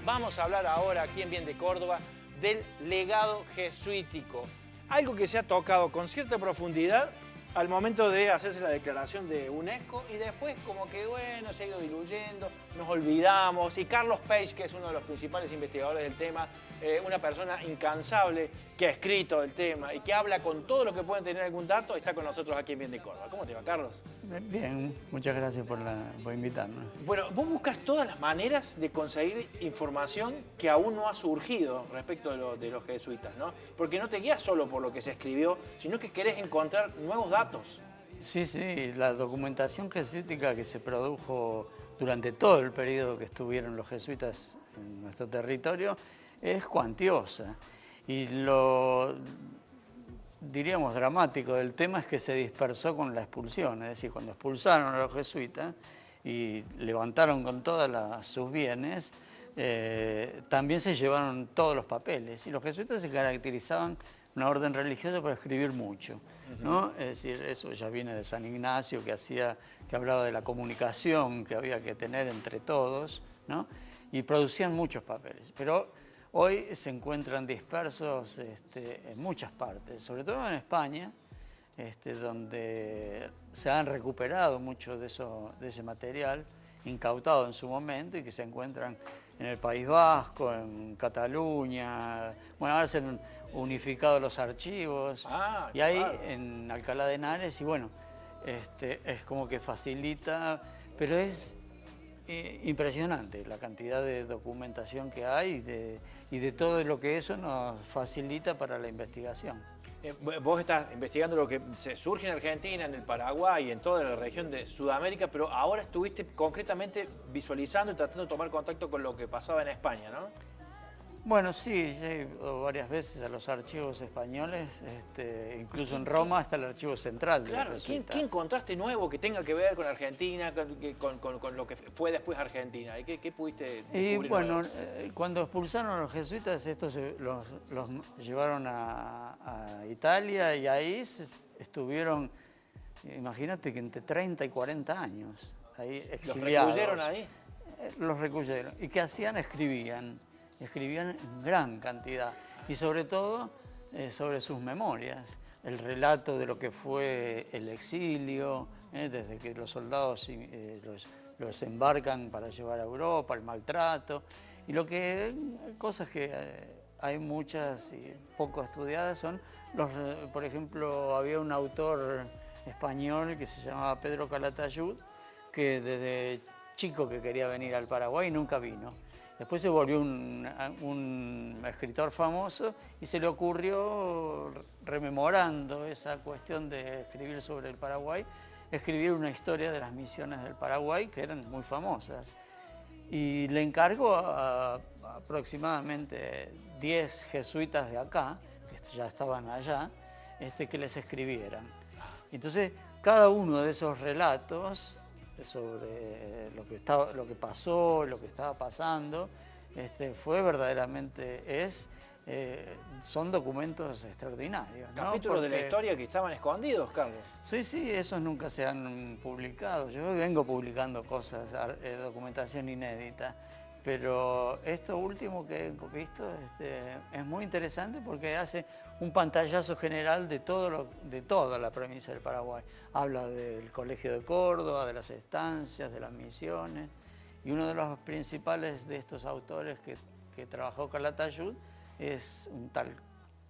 Vamos a hablar ahora aquí en Bien de Córdoba del legado jesuítico. Algo que se ha tocado con cierta profundidad al momento de hacerse la declaración de UNESCO y después como que bueno, se ha ido diluyendo, nos olvidamos y Carlos Page, que es uno de los principales investigadores del tema, una persona incansable que ha escrito el tema y que habla con todo lo que pueden tener algún dato, está con nosotros aquí en Bien de Córdoba. ¿Cómo te va, Carlos? Bien, muchas gracias por invitarme. Bueno, vos buscas todas las maneras de conseguir información que aún no ha surgido respecto de los jesuitas, ¿no? Porque no te guías solo por lo que se escribió, sino que querés encontrar nuevos datos. Sí, la documentación jesuítica que se produjo durante todo el periodo que estuvieron los jesuitas en nuestro territorio es cuantiosa. Y lo, diríamos, dramático del tema es que se dispersó con la expulsión. Es decir, cuando expulsaron a los jesuitas y levantaron con todos sus bienes, también se llevaron todos los papeles. Y los jesuitas se caracterizaban una orden religiosa por escribir mucho, ¿no? Es decir, eso ya viene de San Ignacio, que hablaba de la comunicación que había que tener entre todos, ¿no? Y producían muchos papeles. Pero hoy se encuentran dispersos en muchas partes, sobre todo en España, donde se han recuperado mucho de ese material incautado en su momento y que se encuentran en el País Vasco, en Cataluña. Bueno, ahora se han unificado los archivos y ahí claro, en Alcalá de Henares, y bueno, es como que facilita, pero es impresionante la cantidad de documentación que hay y de todo lo que eso nos facilita para la investigación. Vos estás investigando lo que se surge en Argentina, en el Paraguay, en toda la región de Sudamérica, pero ahora estuviste concretamente visualizando y tratando de tomar contacto con lo que pasaba en España, ¿no? Bueno, sí, he ido varias veces a los archivos españoles, incluso en Roma está el archivo central. Claro, ¿qué encontraste nuevo que tenga que ver con Argentina, con lo que fue después Argentina? ¿Y qué pudiste descubrir? Y bueno, cuando expulsaron a los jesuitas, estos los llevaron a Italia y ahí estuvieron, imagínate que entre 30 y 40 años, ahí exiliados. ¿Los recluyeron ahí? Los recluyeron. ¿Y qué hacían? Escribían en gran cantidad y sobre todo sobre sus memorias, el relato de lo que fue el exilio, desde que los soldados los embarcan para llevar a Europa, el maltrato, y cosas que hay muchas y poco estudiadas son, por ejemplo, había un autor español que se llamaba Pedro Calatayud, que desde chico que quería venir al Paraguay y nunca vino. Después se volvió un escritor famoso y se le ocurrió, rememorando esa cuestión de escribir sobre el Paraguay, escribir una historia de las misiones del Paraguay que eran muy famosas. Y le encargó a aproximadamente 10 jesuitas de acá, que ya estaban allá, que les escribieran. Entonces, cada uno de esos relatos sobre lo que pasó, lo que estaba pasando, fue verdaderamente, son documentos extraordinarios, ¿no? Capítulos de la historia que estaban escondidos, Carlos. Sí, esos nunca se han publicado. Yo vengo publicando cosas, documentación inédita, pero esto último que he visto es muy interesante porque hace un pantallazo general de toda la provincia del Paraguay. Habla del Colegio de Córdoba, de las estancias, de las misiones, y uno de los principales de estos autores que trabajó Calatayud es un tal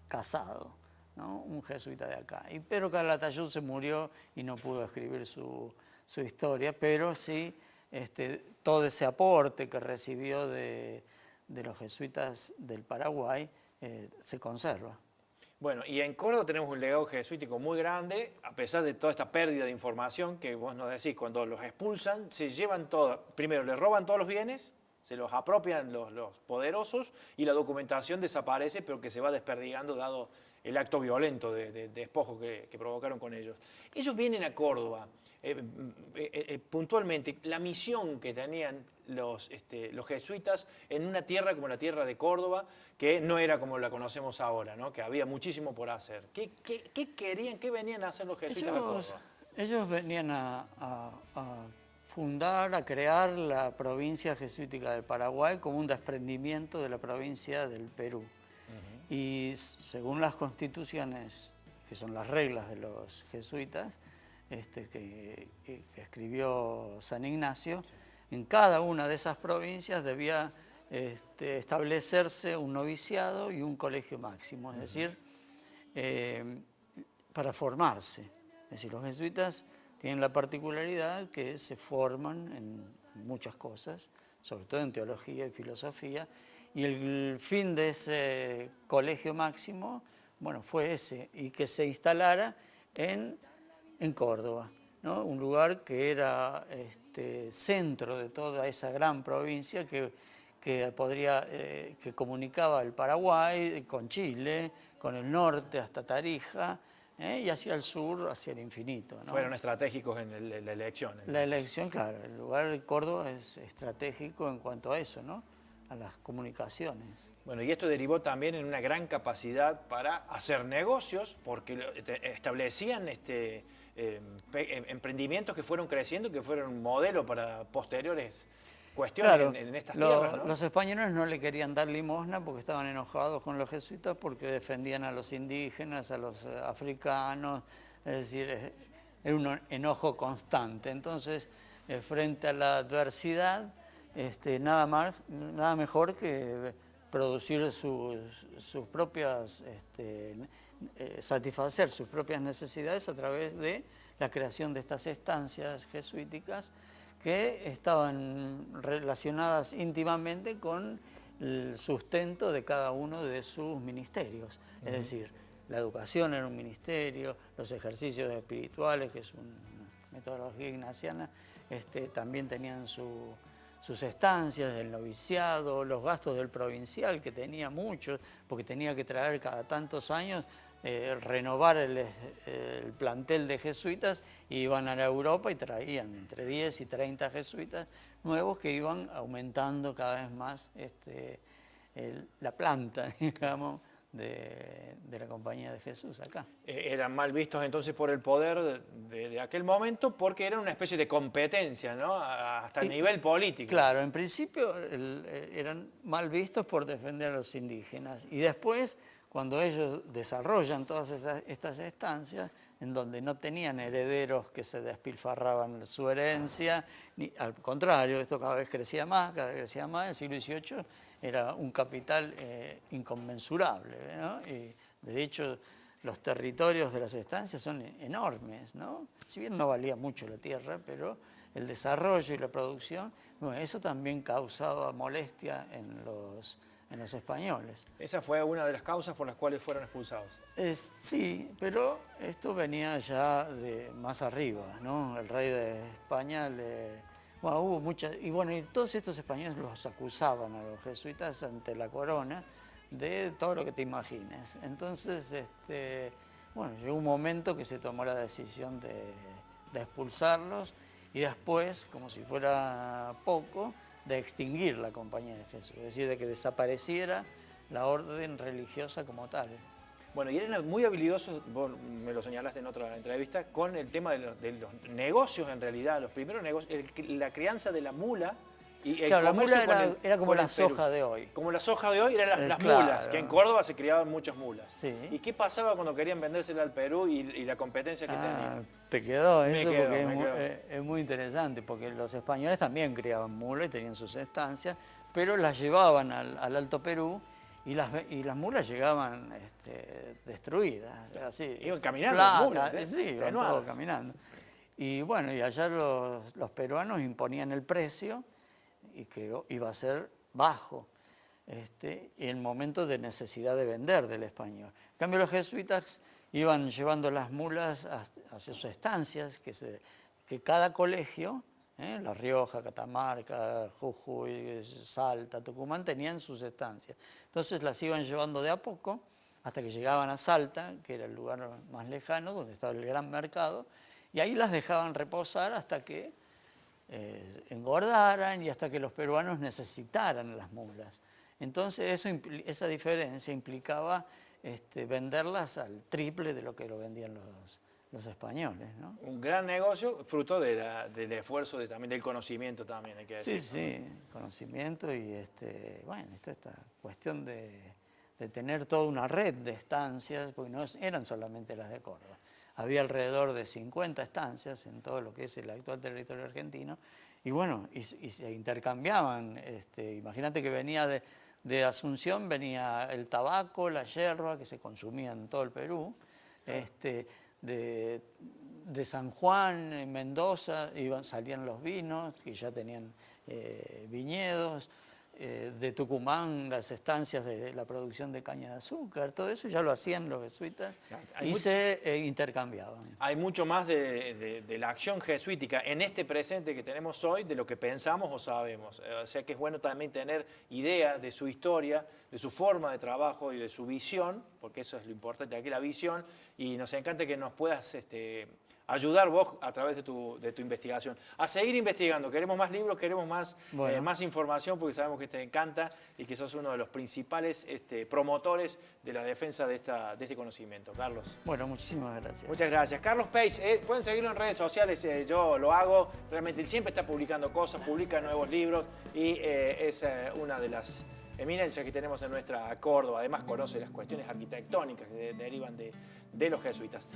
Casado, ¿no? Un jesuita de acá. Pero Calatayud se murió y no pudo escribir su historia, pero sí todo ese aporte que recibió de los jesuitas del Paraguay se conserva. Bueno, y en Córdoba tenemos un legado jesuítico muy grande, a pesar de toda esta pérdida de información que vos nos decís, cuando los expulsan, se llevan todo, primero les roban todos los bienes, se los apropian los poderosos y la documentación desaparece, pero que se va desperdigando dado el acto violento de despojo que provocaron con ellos. Ellos vienen a Córdoba, puntualmente, la misión que tenían los jesuitas en una tierra como la tierra de Córdoba, que no era como la conocemos ahora, ¿no? Que había muchísimo por hacer. ¿Qué querían, qué venían a hacer los jesuitas a Córdoba? Ellos venían a fundar, a crear la provincia jesuítica del Paraguay como un desprendimiento de la provincia del Perú. Y según las constituciones, que son las reglas de los jesuitas, que escribió San Ignacio, en cada una de esas provincias debía establecerse un noviciado y un colegio máximo, es decir, para formarse. Es decir, los jesuitas tienen la particularidad que se forman en muchas cosas, sobre todo en teología y filosofía, y el fin de ese colegio máximo, bueno, fue ese, y que se instalara en Córdoba, ¿no? Un lugar que era centro de toda esa gran provincia que comunicaba el Paraguay con Chile, con el norte hasta Tarija, y hacia el sur, hacia el infinito, ¿no? Fueron estratégicos en la elección. Entonces. La elección, claro, el lugar de Córdoba es estratégico en cuanto a eso, ¿no? A las comunicaciones. Bueno, y esto derivó también en una gran capacidad para hacer negocios, porque establecían emprendimientos que fueron creciendo, que fueron un modelo para posteriores cuestiones claro, en estas tierras, ¿no? Los españoles no le querían dar limosna porque estaban enojados con los jesuitas porque defendían a los indígenas, a los africanos, es decir, era un enojo constante. Entonces, frente a la adversidad, nada mejor que producir sus propias, satisfacer sus propias necesidades a través de la creación de estas estancias jesuíticas que estaban relacionadas íntimamente con el sustento de cada uno de sus ministerios. Es decir, la educación era un ministerio, los ejercicios espirituales, que es una metodología ignaciana, también tenían sus estancias, el noviciado, los gastos del provincial, que tenía muchos, porque tenía que traer cada tantos años, renovar el plantel de jesuitas, y iban a la Europa y traían entre 10 y 30 jesuitas nuevos que iban aumentando cada vez más la planta, digamos, de la Compañía de Jesús acá. Eran mal vistos entonces por el poder de aquel momento porque eran una especie de competencia, ¿no? Hasta a nivel político. Claro, en principio eran mal vistos por defender a los indígenas, y después, cuando ellos desarrollan todas estas estancias, en donde no tenían herederos que se despilfarraban su herencia, al contrario, esto cada vez crecía más, el siglo XVIII era un capital inconmensurable, ¿no? Y de hecho los territorios de las estancias son enormes, ¿no? Si bien no valía mucho la tierra, pero el desarrollo y la producción, bueno, eso también causaba molestia en los españoles. Esa fue una de las causas por las cuales fueron expulsados. Sí, pero esto venía ya de más arriba, ¿no? El rey de España bueno, hubo muchas, y bueno, y todos estos españoles los acusaban a los jesuitas ante la corona de todo lo que te imagines. Entonces, bueno, llegó un momento que se tomó la decisión de expulsarlos, y después, como si fuera poco, de extinguir la Compañía de Jesús, es decir, de que desapareciera la orden religiosa como tal. Bueno, y eran muy habilidosos, vos me lo señalaste en otra entrevista, con el tema de los negocios en realidad, los primeros negocios, la crianza de la mula. Y claro, la mula era como la soja de hoy. Como la soja de hoy eran las claro. mulas, que en Córdoba se criaban muchas mulas. Sí. ¿Y qué pasaba cuando querían vendérsela al Perú y la competencia que tenían? Te quedó eso, Me quedó, porque es muy interesante, porque los españoles también criaban mulas y tenían sus estancias, pero las llevaban al Alto Perú, y las mulas llegaban destruidas, así. Iban caminando flacas, las mulas, sí, iban todos caminando. Y bueno, y allá los peruanos imponían el precio, y que iba a ser bajo, en el momento de necesidad de vender del español. En cambio, los jesuitas iban llevando las mulas hacia sus estancias, que cada colegio, La Rioja, Catamarca, Jujuy, Salta, Tucumán, tenían sus estancias. Entonces las iban llevando de a poco hasta que llegaban a Salta, que era el lugar más lejano, donde estaba el gran mercado, y ahí las dejaban reposar hasta que engordaran y hasta que los peruanos necesitaran las mulas. Entonces esa diferencia implicaba venderlas al triple de lo que lo vendían los españoles, ¿no? Un gran negocio, fruto del esfuerzo, también del conocimiento también, hay que decir. Sí, sí, conocimiento y bueno, esta cuestión de tener toda una red de estancias, porque no eran solamente las de Córdoba. Había alrededor de 50 estancias en todo lo que es el actual territorio argentino, y bueno, y se intercambiaban. Imagínate que venía de Asunción, venía el tabaco, la yerba, que se consumía en todo el Perú, de San Juan, en Mendoza, salían los vinos, que ya tenían viñedos, de Tucumán, las estancias de la producción de caña de azúcar, todo eso ya lo hacían los jesuitas y se intercambiaban. Hay mucho más de la acción jesuítica en este presente que tenemos hoy de lo que pensamos o sabemos. O sea que es bueno también tener ideas de su historia, de su forma de trabajo y de su visión, porque eso es lo importante aquí, la visión, y nos encanta que nos puedas ayudar vos a través de tu investigación. A seguir investigando, queremos más libros, queremos más, más información, porque sabemos que te encanta y que sos uno de los principales promotores de la defensa de este conocimiento. Carlos. Bueno, muchísimas gracias. Muchas gracias. Carlos Page, pueden seguirlo en redes sociales, yo lo hago, realmente él siempre está publicando cosas, publica nuevos libros y es una de las eminencias que tenemos en nuestra Córdoba. Además conoce las cuestiones arquitectónicas que derivan de los jesuitas.